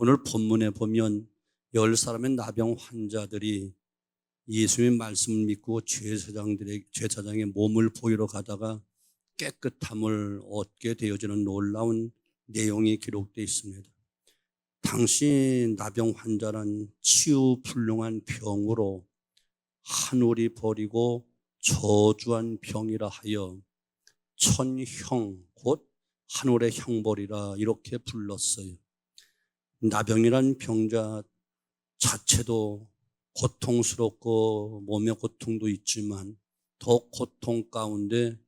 오늘 본문에 보면 10사람의 나병 환자들이 예수님의 말씀을 믿고 제사장의 몸을 보이러 가다가 깨끗함을 얻게 되어지는 놀라운 내용이 기록되어 있습니다. 당시 나병 환자는 치유불능한 병으로 하늘이 버리고 저주한 병이라 하여 천형 곧 하늘의 형벌이라 이렇게 불렀어요. 나병이란 병자 자체도 고통스럽고 몸의 고통도 있지만 더 고통 가운데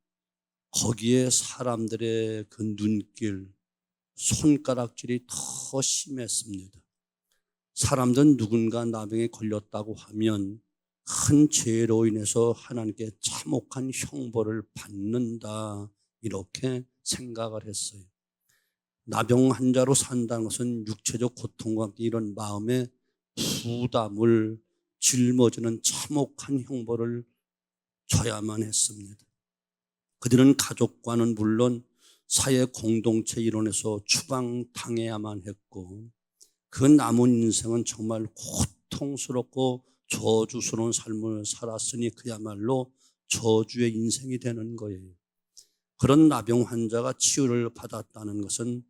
거기에 사람들의 그 눈길, 손가락질이 더 심했습니다. 사람들은 누군가 나병에 걸렸다고 하면 큰 죄로 인해서 하나님께 참혹한 형벌을 받는다 이렇게 생각을 했어요. 나병 환자로 산다는 것은 육체적 고통과 함께 이런 마음의 부담을 짊어지는 참혹한 형벌을 져야만 했습니다. 그들은 가족과는 물론 사회 공동체 일원에서 추방당해야만 했고 그 남은 인생은 정말 고통스럽고 저주스러운 삶을 살았으니 그야말로 저주의 인생이 되는 거예요. 그런 나병 환자가 치유를 받았다는 것은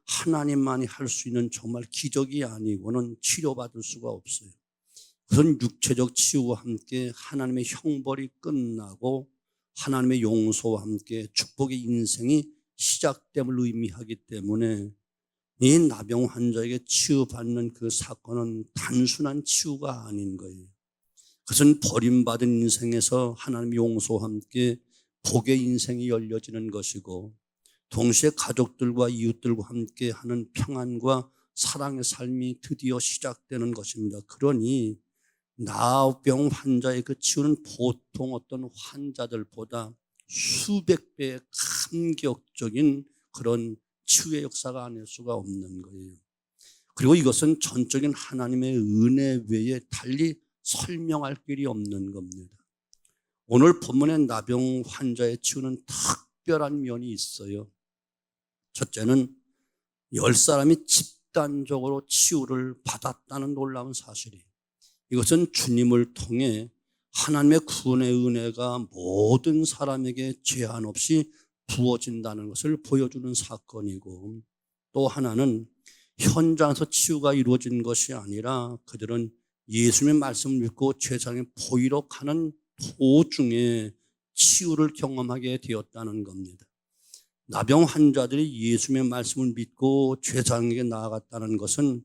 하나님만이 할 수 있는 정말 기적이 아니고는 치료받을 수가 없어요. 그런 육체적 치유와 함께 하나님의 형벌이 끝나고 하나님의 용서와 함께 축복의 인생이 시작됨을 의미하기 때문에 이 나병 환자에게 치유받는 그 사건은 단순한 치유가 아닌 거예요. 그것은 버림받은 인생에서 하나님의 용서와 함께 복의 인생이 열려지는 것이고 동시에 가족들과 이웃들과 함께 하는 평안과 사랑의 삶이 드디어 시작되는 것입니다. 그러니 나병 환자의 그 치유는 보통 어떤 환자들보다 수백 배의 감격적인 그런 치유의 역사가 아닐 수가 없는 거예요. 그리고 이것은 전적인 하나님의 은혜 외에 달리 설명할 길이 없는 겁니다. 오늘 본문의 나병 환자의 치유는 특별한 면이 있어요. 첫째는 10사람이 집단적으로 치유를 받았다는 놀라운 사실이에요. 이것은 주님을 통해 하나님의 구원의 은혜가 모든 사람에게 제한 없이 부어진다는 것을 보여주는 사건이고 또 하나는 현장에서 치유가 이루어진 것이 아니라 그들은 예수님의 말씀을 믿고 제사장에 보이러 가는 도중에 치유를 경험하게 되었다는 겁니다. 나병 환자들이 예수님의 말씀을 믿고 제사장에게 나아갔다는 것은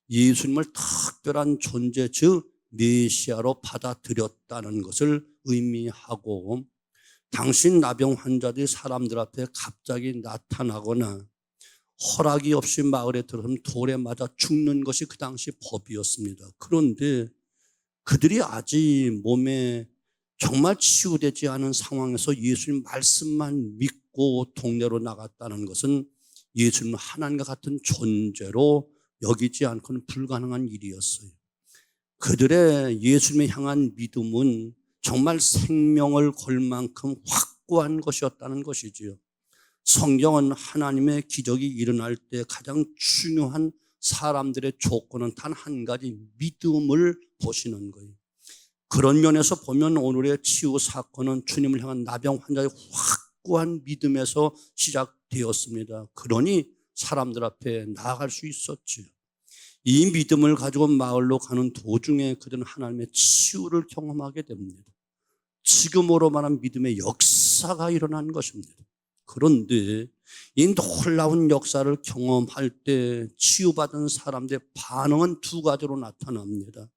예수님을 특별한 존재 즉 메시아로 받아들였다는 것을 의미하고 당신 나병 환자들이 사람들 앞에 갑자기 나타나거나 허락이 없이 마을에 들어서면 돌에 맞아 죽는 것이 그 당시 법이었습니다. 그런데 그들이 아직 몸에 정말 치유되지 않은 상황에서 예수님 말씀만 믿고 동네로 나갔다는 것은 예수님 하나님과 같은 존재로 여기지 않고는 불가능한 일이었어요. 그들의 예수님을 향한 믿음은 정말 생명을 걸 만큼 확고한 것이었다는 것이지요. 성경은 하나님의 기적이 일어날 때 가장 중요한 사람들의 조건은 단 한 가지 믿음을 보시는 거예요. 그런 면에서 보면 오늘의 치유 사건은 주님을 향한 나병 환자의 확고한 믿음에서 시작되었습니다. 그러니 사람들 앞에 나아갈 수 있었지요. 이 믿음을 가지고 마을로 가는 도중에 그들은 하나님의 치유를 경험하게 됩니다. 지금으로 말하는 믿음의 역사가 일어난 것입니다. 그런데 이 놀라운 역사를 경험할 때 치유받은 사람들의 반응은 두 가지로 나타납니다.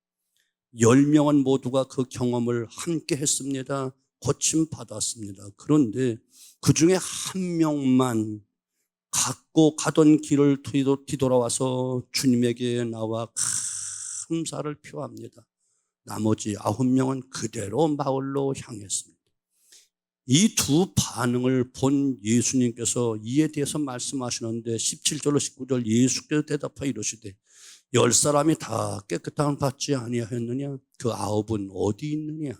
10명은 모두가 그 경험을 함께 했습니다. 고침받았습니다. 그런데 그 중에 한 명만 갖고 가던 길을 뒤돌아와서 주님에게 나와 감사를 표합니다. 나머지 9명은 그대로 마을로 향했습니다. 이 두 반응을 본 예수님께서 이에 대해서 말씀하시는데 17절로 19절 예수께서 대답하여 이르시되 10사람이 다 깨끗함을 받지 아니하였느냐? 그 9은 어디 있느냐?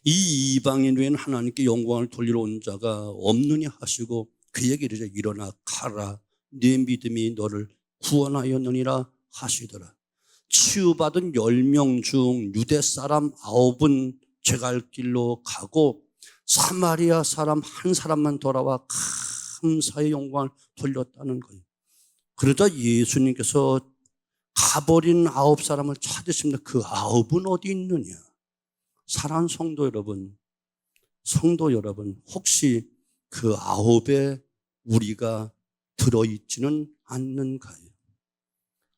이 이방인 외에는 하나님께 영광을 돌리러 온 자가 없느냐 하시고 그에게 이르되 일어나 가라 네 믿음이 너를 구원하였느니라 하시더라. 치유받은 10명 중 유대 사람 9은 제갈 길로 가고 사마리아 사람 한 사람만 돌아와 감사의 영광을 돌렸다는 거예요. 그러자 예수님께서 가버린 9사람을 찾으십니다. 그 9은 어디 있느냐? 사랑하는 성도 여러분, 혹시 그 9에 우리가 들어있지는 않는가요?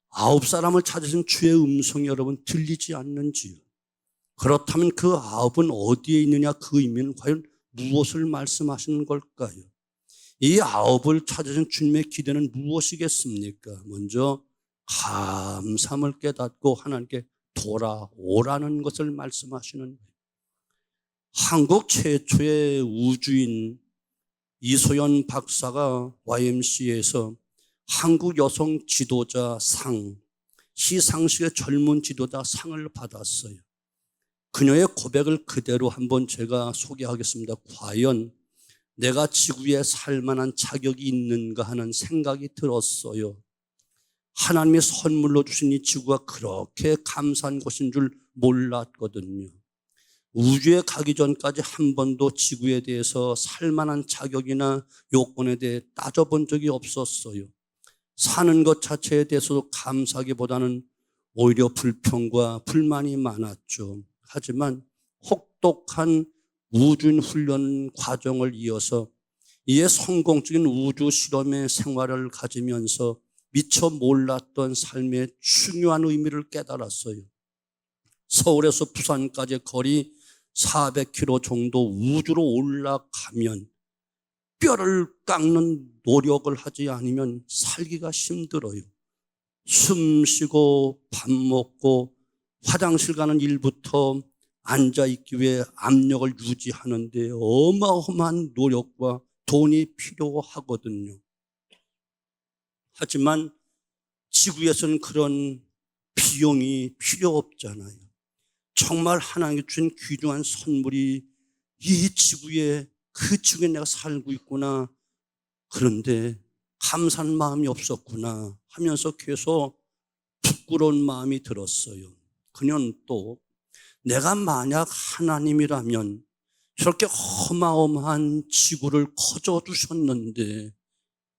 9사람을 찾으신 주의 음성이 여러분 들리지 않는지요? 그렇다면 그 9은 어디에 있느냐? 그 의미는 과연 무엇을 말씀하시는 걸까요? 이 9을 찾으신 주님의 기대는 무엇이겠습니까? 먼저 감사함을 깨닫고 하나님께 돌아오라는 것을 말씀하시는 거예요. 한국 최초의 우주인 이소연 박사가 YMCA에서 한국 여성 지도자 상, 시상식의 젊은 지도자 상을 받았어요. 그녀의 고백을 그대로 한번 제가 소개하겠습니다. 과연 내가 지구에 살 만한 자격이 있는가 하는 생각이 들었어요. 하나님의 선물로 주신 이 지구가 그렇게 감사한 곳인 줄 몰랐거든요. 우주에 가기 전까지 한 번도 지구에 대해서 살 만한 자격이나 요건에 대해 따져본 적이 없었어요. 사는 것 자체에 대해서도 감사하기보다는 오히려 불평과 불만이 많았죠. 하지만 혹독한 우주인 훈련 과정을 이어서 이에 성공적인 우주 실험의 생활을 가지면서 미처 몰랐던 삶의 중요한 의미를 깨달았어요. 서울에서 부산까지의 거리 400km 정도 우주로 올라가면 뼈를 깎는 노력을 하지 않으면 살기가 힘들어요. 숨 쉬고 밥 먹고 화장실 가는 일부터 앉아있기 위해 압력을 유지하는데 어마어마한 노력과 돈이 필요하거든요. 하지만 지구에서는 그런 비용이 필요 없잖아요. 정말 하나님께 주신 귀중한 선물이 이 지구에, 그 지구에 내가 살고 있구나. 그런데 감사한 마음이 없었구나 하면서 계속 부끄러운 마음이 들었어요. 그녀는 또 내가 만약 하나님이라면 저렇게 어마어마한 지구를 거저주셨는데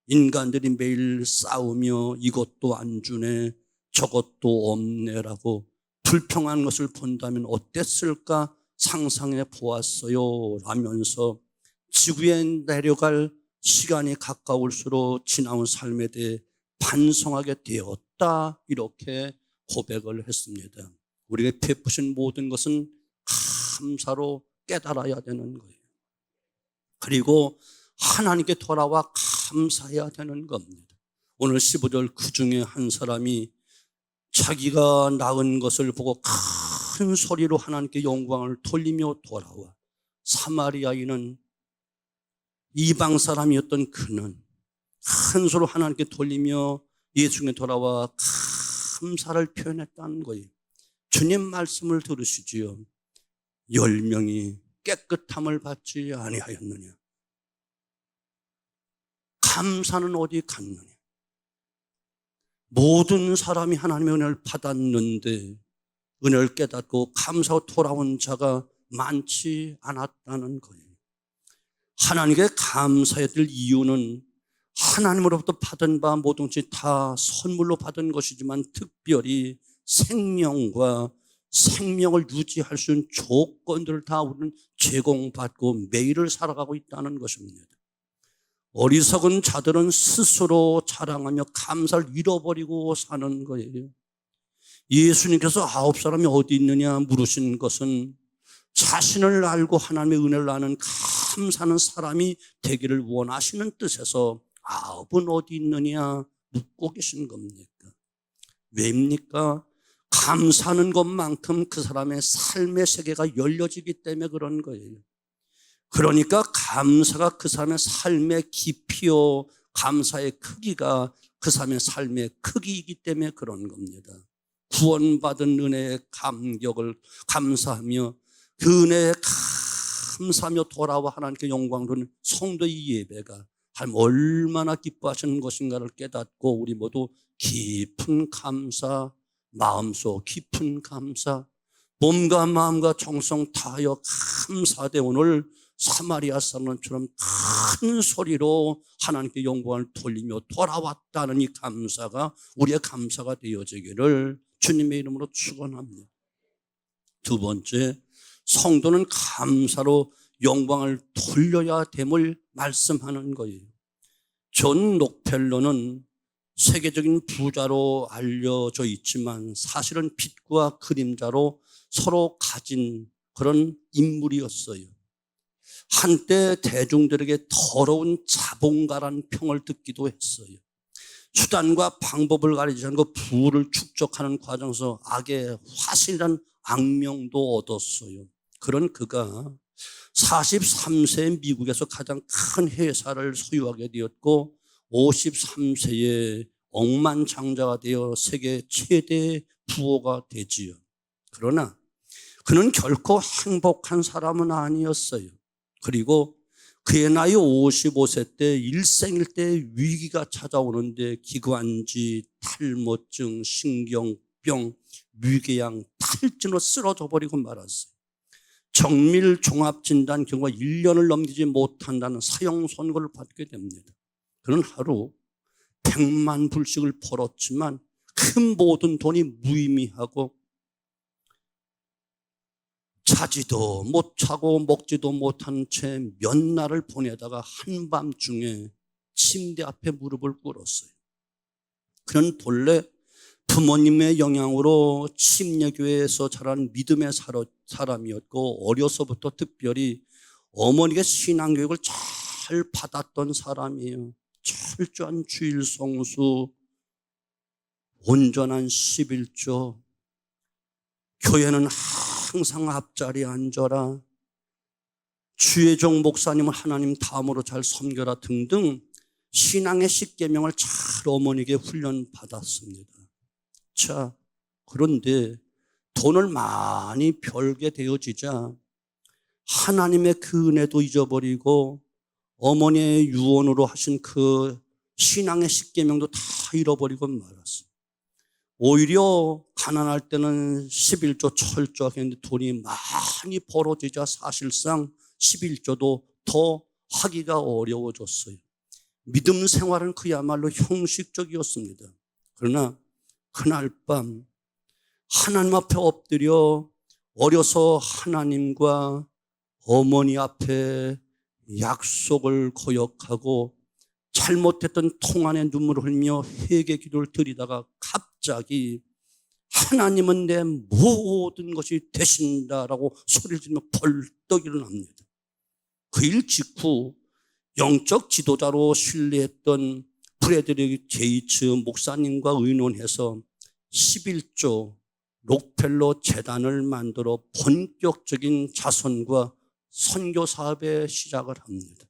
인간들이 매일 싸우며 이것도 안 주네 저것도 없네라고 불평한 것을 본다면 어땠을까 상상해 보았어요 라면서 지구에 내려갈 시간이 가까울수록 지나온 삶에 대해 반성하게 되었다 이렇게 고백을 했습니다. 우리가 베푸신 모든 것은 감사로 깨달아야 되는 거예요. 그리고 하나님께 돌아와 감사해야 되는 겁니다. 오늘 15절 그 중에 한 사람이 자기가 낳은 것을 보고 큰 소리로 하나님께 영광을 돌리며 돌아와 사마리아인은 이방 사람이었던 그는 큰 소리로 하나님께 돌리며 예수님께 돌아와 감사를 표현했다는 거예요. 주님 말씀을 들으시지요. 10명이 깨끗함을 받지 아니하였느냐. 감사는 어디 갔느냐. 모든 사람이 하나님의 은혜를 받았는데 은혜를 깨닫고 감사하고 돌아온 자가 많지 않았다는 거예요. 하나님께 감사해야 될 이유는 하나님으로부터 받은 바 모든 것이 다 선물로 받은 것이지만 특별히 생명과 생명을 유지할 수 있는 조건들을 다 우리는 제공받고 매일을 살아가고 있다는 것입니다. 어리석은 자들은 스스로 자랑하며 감사를 잃어버리고 사는 거예요. 예수님께서 9사람이 어디 있느냐 물으신 것은 자신을 알고 하나님의 은혜를 아는 감사하는 사람이 되기를 원하시는 뜻에서 9은 어디 있느냐 묻고 계신 겁니까? 왜입니까? 감사하는 것만큼 그 사람의 삶의 세계가 열려지기 때문에 그런 거예요. 그러니까 감사가 그 사람의 삶의 깊이요 감사의 크기가 그 사람의 삶의 크기이기 때문에 그런 겁니다. 구원받은 은혜의 감격을 감사하며 그 은혜에 감사하며 돌아와 하나님께 영광 돌리는 성도의 예배가 하나님 얼마나 기뻐하시는 것인가를 깨닫고 우리 모두 깊은 감사, 마음속 깊은 감사, 몸과 마음과 정성 다하여 감사되 오늘 사마리아 사람처럼 큰 소리로 하나님께 영광을 돌리며 돌아왔다는 이 감사가 우리의 감사가 되어지기를 주님의 이름으로 축원합니다. 두 번째, 성도는 감사로 영광을 돌려야 됨을 말씀하는 거예요. 존 록펠러는 세계적인 부자로 알려져 있지만 사실은 빛과 그림자로 서로 가진 그런 인물이었어요. 한때 대중들에게 더러운 자본가라는 평을 듣기도 했어요. 수단과 방법을 가리지 않고 부를 축적하는 과정에서 악의 화실한 악명도 얻었어요. 그런 그가 43세에 미국에서 가장 큰 회사를 소유하게 되었고 53세에 억만장자가 되어 세계 최대 부호가 되지요. 그러나 그는 결코 행복한 사람은 아니었어요. 그리고 그의 나이 55세 때 일생일 때 위기가 찾아오는데 기관지, 탈모증, 신경병, 위궤양, 탈진으로 쓰러져 버리고 말았어요. 정밀 종합진단 결과 1년을 넘기지 못한다는 사형 선고를 받게 됩니다. 그는 하루 100만 불씩을 벌었지만 그 모든 돈이 무의미하고 자지도 못하고 먹지도 못한 채 몇 날을 보내다가 한밤중에 침대 앞에 무릎을 꿇었어요. 그는 본래 부모님의 영향으로 침례교회에서 자란 믿음의 사람이었고 어려서부터 특별히 어머니가 신앙교육을 잘 받았던 사람이에요. 철저한 주일 성수, 온전한 11조, 교회는 항상 앞자리에 앉아라, 주의종 목사님을 하나님 다음으로 잘 섬겨라 등등 신앙의 10계명을 잘 어머니에게 훈련받았습니다. 자, 그런데 돈을 많이 벌게 되어지자 하나님의 그 은혜도 잊어버리고 어머니의 유언으로 하신 그 신앙의 10계명도 다 잃어버리고 말았어요. 오히려 가난할 때는 11조 철저하게 했는데 돈이 많이 벌어지자 사실상 11조도 더 하기가 어려워졌어요. 믿음 생활은 그야말로 형식적이었습니다. 그러나 그날 밤 하나님 앞에 엎드려 어려서 하나님과 어머니 앞에 약속을 거역하고 잘못했던 통안에 눈물을 흘리며 회개 기도를 드리다가 갑자기 하나님은 내 모든 것이 되신다라고 소리를 지르며 벌떡 일어납니다. 그 일 직후 영적 지도자로 신뢰했던 프레드릭 제이츠 목사님과 의논해서 11조 록펠러 재단을 만들어 본격적인 자선과 선교 사업의 시작을 합니다.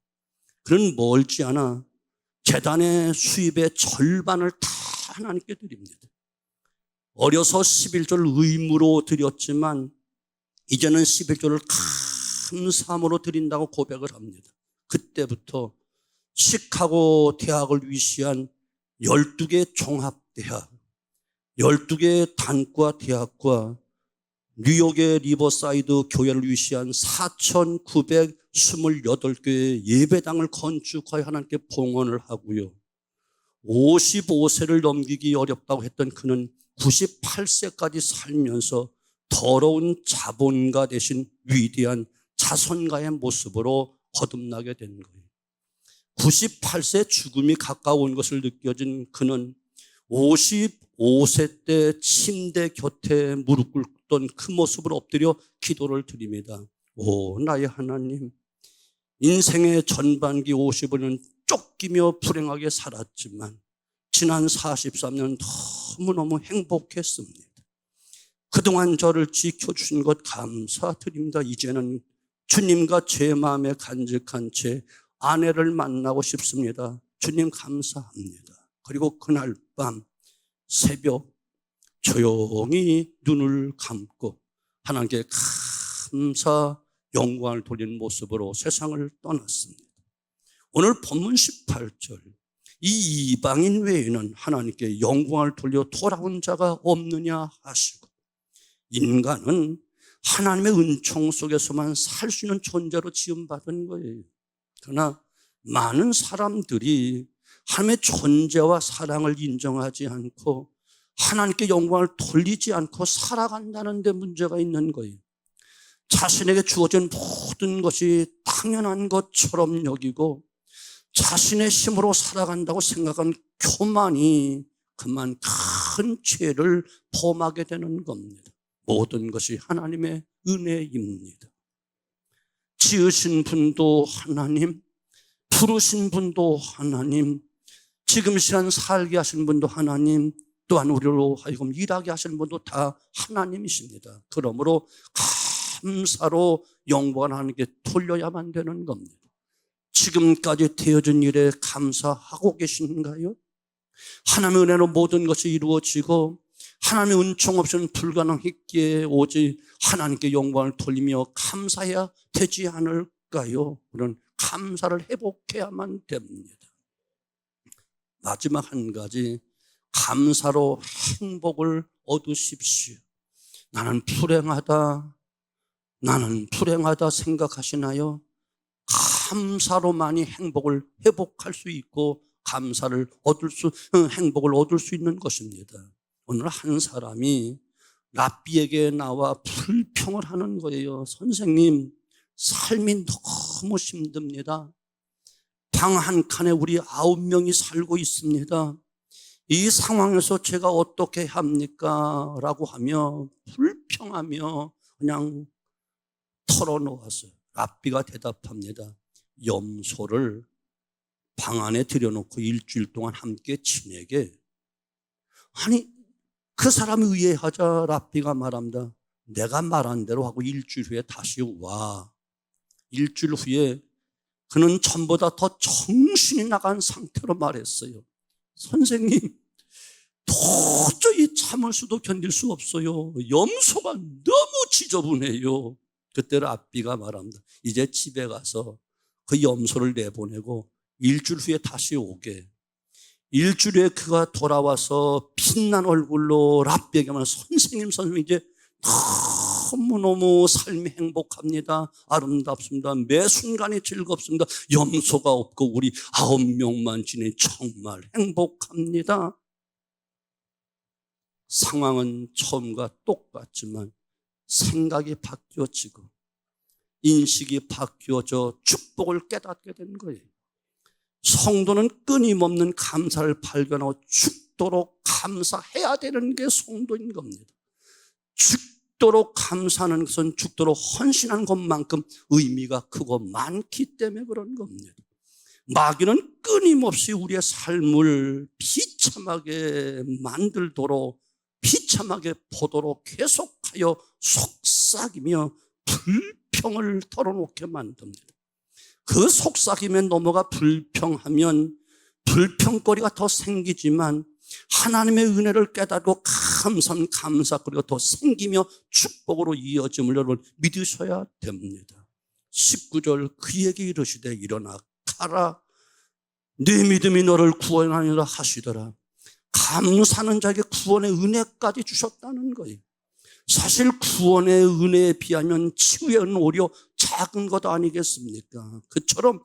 그는 멀지 않아 재단의 수입의 절반을 다 하나님께 드립니다. 어려서 11조를 의무로 드렸지만 이제는 11조를 감사함으로 드린다고 고백을 합니다. 그때부터 시카고 대학을 위시한 12개 종합대학, 12개 단과 대학과 뉴욕의 리버사이드 교회를 위시한 4,928개의 예배당을 건축하여 하나님께 봉헌을 하고요. 55세를 넘기기 어렵다고 했던 그는 98세까지 살면서 더러운 자본가 대신 위대한 자선가의 모습으로 거듭나게 된 거예요. 98세 죽음이 가까운 것을 느껴진 그는 55세 때 침대 곁에 무릎 꿇던 그 모습을 엎드려 기도를 드립니다. 오, 나의 하나님, 인생의 전반기 55년 쫓기며 불행하게 살았지만 지난 43년 너무너무 행복했습니다. 그동안 저를 지켜주신 것 감사드립니다. 이제는 주님과 제 마음에 간직한 채 아내를 만나고 싶습니다. 주님 감사합니다. 그리고 그날 밤 새벽 조용히 눈을 감고 하나님께 감사 영광을 돌리는 모습으로 세상을 떠났습니다. 오늘 본문 18절, 이 이방인 외에는 하나님께 영광을 돌려 돌아온 자가 없느냐 하시고, 인간은 하나님의 은총 속에서만 살 수 있는 존재로 지음받은 거예요. 그러나 많은 사람들이 하나님의 존재와 사랑을 인정하지 않고 하나님께 영광을 돌리지 않고 살아간다는 데 문제가 있는 거예요. 자신에게 주어진 모든 것이 당연한 것처럼 여기고 자신의 힘으로 살아간다고 생각한 교만이 그만 큰 죄를 범하게 되는 겁니다. 모든 것이 하나님의 은혜입니다. 지으신 분도 하나님, 부르신 분도 하나님, 지금 시간 살게 하신 분도 하나님, 또한 우리로 하여금 일하게 하신 분도 다 하나님이십니다. 그러므로 감사로 영광을 하나님께 돌려야만 되는 겁니다. 지금까지 되어진 일에 감사하고 계신가요? 하나님의 은혜로 모든 것이 이루어지고 하나님의 은총 없이는 불가능했기에 오직 하나님께 영광을 돌리며 감사해야 되지 않을까요? 그런 감사를 회복해야만 됩니다. 마지막 한 가지, 감사로 행복을 얻으십시오. 나는 불행하다 생각하시나요? 감사로만이 행복을 회복할 수 있고 행복을 얻을 수 있는 것입니다. 오늘 한 사람이 랍비에게 나와 불평을 하는 거예요. 선생님, 삶이 너무 힘듭니다. 방 한 칸에 우리 9명이 살고 있습니다. 이 상황에서 제가 어떻게 합니까? 라고 하며 불평하며 그냥 털어놓았어요. 랍비가 대답합니다. 염소를 방 안에 들여놓고 일주일 동안 함께 지내게. 아니, 그 사람이 의해하자 랍비가 말합니다. 내가 말한 대로 하고 일주일 후에 다시 와. 일주일 후에 그는 전보다 더 정신이 나간 상태로 말했어요. 선생님, 도저히 참을 수도 견딜 수 없어요. 염소가 너무 지저분해요. 그때 랍비가 말합니다. 이제 집에 가서 그 염소를 내보내고 일주일 후에 다시 오게. 일주일 후에 그가 돌아와서 빛난 얼굴로 랍비에게 말합니다. 선생님 이제 너무너무 삶이 행복합니다. 아름답습니다. 매 순간이 즐겁습니다. 염소가 없고 우리 9명만 지내 정말 행복합니다. 상황은 처음과 똑같지만 생각이 바뀌어지고 인식이 바뀌어져 축복을 깨닫게 된 거예요. 성도는 끊임없는 감사를 발견하고 죽도록 감사해야 되는 게 성도인 겁니다. 죽도록 감사하는 것은 죽도록 헌신한 것만큼 의미가 크고 많기 때문에 그런 겁니다. 마귀는 끊임없이 우리의 삶을 비참하게 만들도록, 비참하게 보도록 계속하여 속삭이며 불평을 털어놓게 만듭니다. 그 속삭임에 넘어가 불평하면 불평거리가 더 생기지만 하나님의 은혜를 깨닫고 감사거리가 더 생기며 축복으로 이어짐을 여러분 믿으셔야 됩니다. 19절, 그에게 이르시되 일어나 가라, 네 믿음이 너를 구원하리라 하시더라. 감사하는 자에게 구원의 은혜까지 주셨다는 거예요. 사실 구원의 은혜에 비하면 치유의 은혜는 오히려 작은 것 아니겠습니까? 그처럼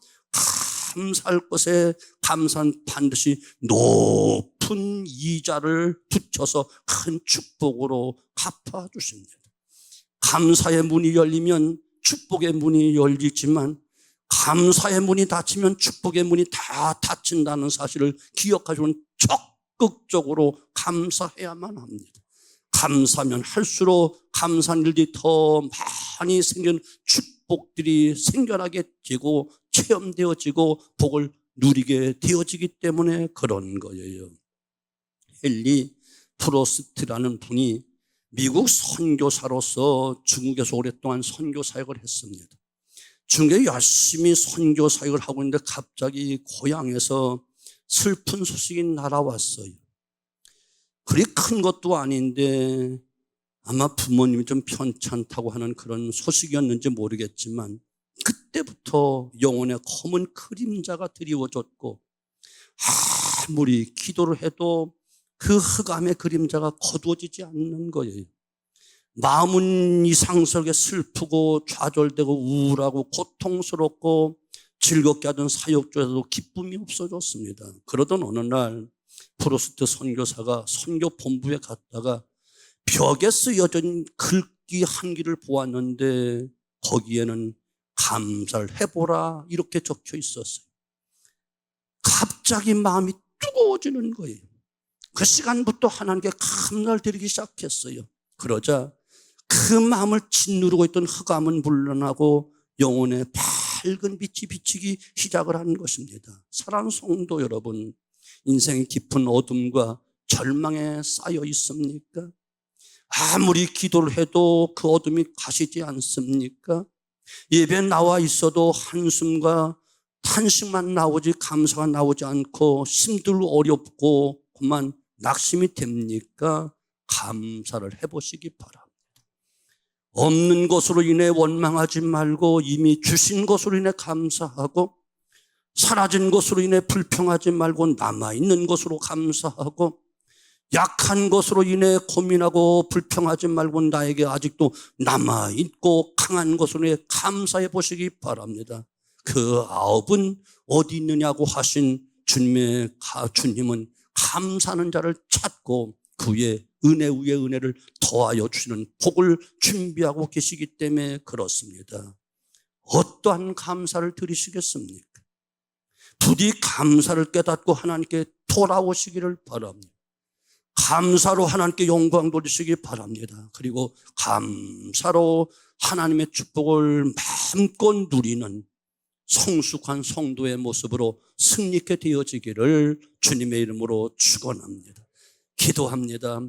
감사할 것에 감사는 반드시 높은 이자를 붙여서 큰 축복으로 갚아주십니다. 감사의 문이 열리면 축복의 문이 열리지만 감사의 문이 닫히면 축복의 문이 다 닫힌다는 사실을 기억하시면 적극적으로 감사해야만 합니다. 감사하면 할수록 감사한 일들이 더 많이 생기는 축복들이 생겨나게 되고 체험되어지고 복을 누리게 되어지기 때문에 그런 거예요. 헨리 프로스트라는 분이 미국 선교사로서 중국에서 오랫동안 선교 사역을 했습니다. 중국에 열심히 선교 사역을 하고 있는데 갑자기 고향에서 슬픈 소식이 날아왔어요. 그리 큰 것도 아닌데 아마 부모님이 좀 편찮다고 하는 그런 소식이었는지 모르겠지만 그때부터 영혼의 검은 그림자가 드리워졌고 아무리 기도를 해도 그 흑암의 그림자가 거두어지지 않는 거예요. 마음은 이상스럽게 슬프고 좌절되고 우울하고 고통스럽고 즐겁게 하던 사역 중에서도 기쁨이 없어졌습니다. 그러던 어느 날 프로스트 선교사가 선교 본부에 갔다가 벽에 쓰여진 글귀 한 길을 보았는데 거기에는 감사를 해보라 이렇게 적혀 있었어요. 갑자기 마음이 뜨거워지는 거예요. 그 시간부터 하나님께 감사를 드리기 시작했어요. 그러자 그 마음을 짓누르고 있던 흑암은 물러나고 영혼의 밝은 빛이 비치기 시작을 하는 것입니다. 사랑하는 성도 여러분, 인생의 깊은 어둠과 절망에 쌓여 있습니까? 아무리 기도를 해도 그 어둠이 가시지 않습니까? 예배에 나와 있어도 한숨과 탄식만 나오지 감사가 나오지 않고 힘들고 어렵고 그만 낙심이 됩니까? 감사를 해보시기 바랍니다. 없는 것으로 인해 원망하지 말고 이미 주신 것으로 인해 감사하고 사라진 것으로 인해 불평하지 말고 남아있는 것으로 감사하고 약한 것으로 인해 고민하고 불평하지 말고 나에게 아직도 남아있고 강한 것으로 인해 감사해 보시기 바랍니다. 그 아홉은 어디 있느냐고 하신 주님은 감사하는 자를 찾고 그 위에 은혜 위에 은혜를 더하여 주시는 복을 준비하고 계시기 때문에 그렇습니다. 어떠한 감사를 드리시겠습니까? 부디 감사를 깨닫고 하나님께 돌아오시기를 바랍니다. 감사로 하나님께 영광 돌리시기 바랍니다. 그리고 감사로 하나님의 축복을 마음껏 누리는 성숙한 성도의 모습으로 승리케 되어지기를 주님의 이름으로 축원합니다. 기도합니다.